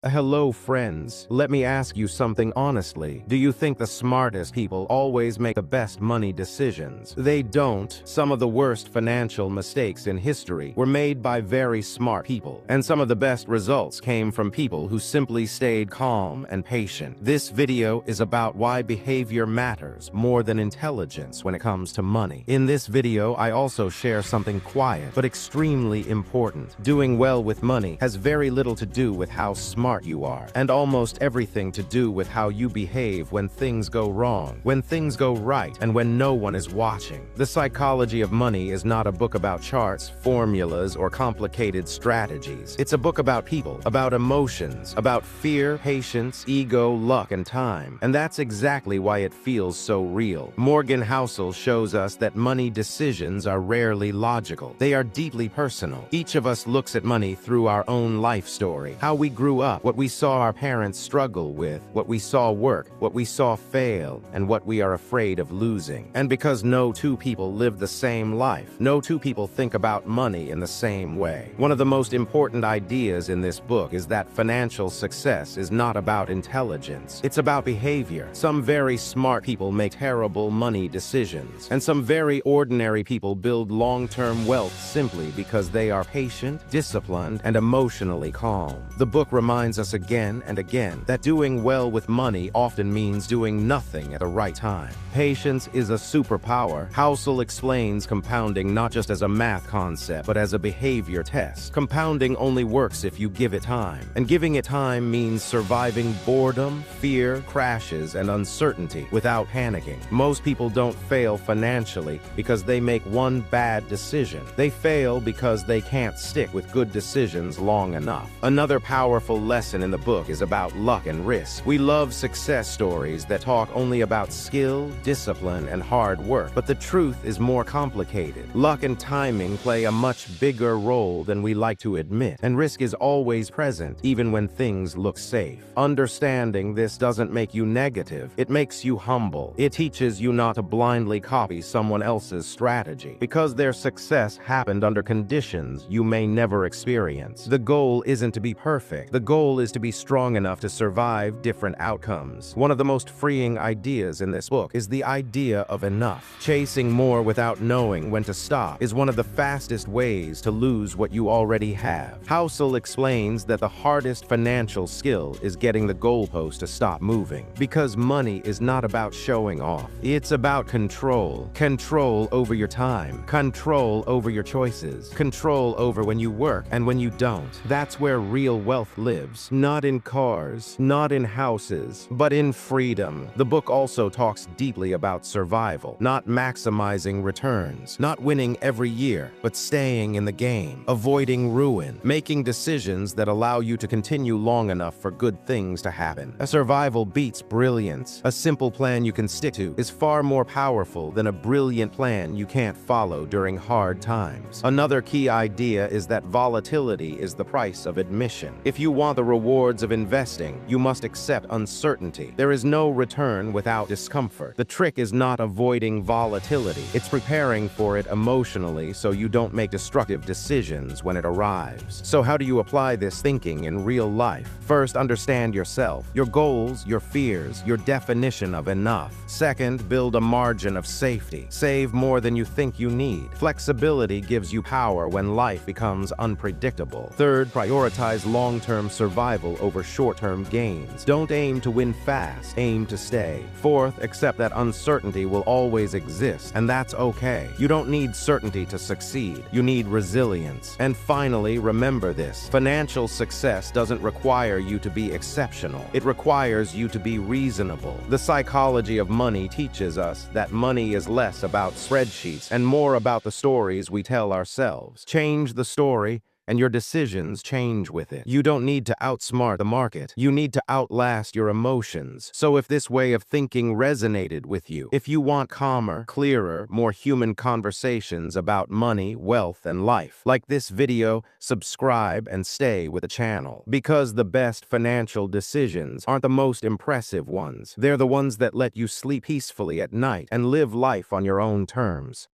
Hello friends, let me ask you something honestly. Do you think the smartest people always make the best money decisions? They don't. Some of the worst financial mistakes in history were made by very smart people, and some of the best results came from people who simply stayed calm and patient. This video is about why behavior matters more than intelligence when it comes to money. In this video, I also share something quiet but extremely important. Doing well with money has very little to do with how smart you are, and almost everything to do with how you behave when things go wrong, when things go right, and when no one is watching. The Psychology of Money is not a book about charts, formulas, or complicated strategies. It's a book about people, about emotions, about fear, patience, ego, luck, and time. And that's exactly why it feels so real. Morgan Housel shows us that money decisions are rarely logical. They are deeply personal. Each of us looks at money through our own life story, how we grew up, what we saw our parents struggle with, what we saw work, what we saw fail, and what we are afraid of losing. And because no two people live the same life, no two people think about money in the same way. One of the most important ideas in this book is that financial success is not about intelligence. It's about behavior. Some very smart people make terrible money decisions, and some very ordinary people build long-term wealth simply because they are patient, disciplined, and emotionally calm. The book reminds us again and again that doing well with money often means doing nothing at the right time. Patience is a superpower. Housel explains compounding not just as a math concept, but as a behavior test. Compounding only works if you give it time, and giving it time means surviving boredom, fear, crashes, and uncertainty without panicking. Most people don't fail financially because they make one bad decision. They fail because they can't stick with good decisions long enough. Another powerful lesson in the book is about luck and risk. We love success stories that talk only about skill, discipline, and hard work, but the truth is more complicated. Luck and timing play a much bigger role than we like to admit, and risk is always present, even when things look safe. Understanding this doesn't make you negative, it makes you humble. It teaches you not to blindly copy someone else's strategy, because their success happened under conditions you may never experience. The goal isn't to be perfect. The goal is to be strong enough to survive different outcomes. One of the most freeing ideas in this book is the idea of enough. Chasing more without knowing when to stop is one of the fastest ways to lose what you already have. Housel explains that the hardest financial skill is getting the goalpost to stop moving. Because money is not about showing off. It's about control. Control over your time. Control over your choices. Control over when you work and when you don't. That's where real wealth lives. Not in cars, not in houses, but in freedom. The book also talks deeply about survival, not maximizing returns, not winning every year, but staying in the game, avoiding ruin, making decisions that allow you to continue long enough for good things to happen. A survival beats brilliance. A simple plan you can stick to is far more powerful than a brilliant plan you can't follow during hard times. Another key idea is that volatility is the price of admission. If you want the rewards of investing, you must accept uncertainty. There is no return without discomfort. The trick is not avoiding volatility. It's preparing for it emotionally so you don't make destructive decisions when it arrives. So how do you apply this thinking in real life? First, understand yourself, your goals, your fears, your definition of enough. Second, build a margin of safety. Save more than you think you need. Flexibility gives you power when life becomes unpredictable. Third, prioritize long-term survival over short-term gains. Don't aim to win fast, aim to stay. Fourth, accept that uncertainty will always exist, and that's okay. You don't need certainty to succeed. You need resilience. And finally, remember this: financial success doesn't require you to be exceptional. It requires you to be reasonable. The Psychology of Money teaches us that money is less about spreadsheets and more about the stories we tell ourselves. Change the story, and your decisions change with it. You don't need to outsmart the market. You need to outlast your emotions. So if this way of thinking resonated with you, if you want calmer, clearer, more human conversations about money, wealth, and life, like this video, subscribe and stay with the channel. Because the best financial decisions aren't the most impressive ones. They're the ones that let you sleep peacefully at night and live life on your own terms.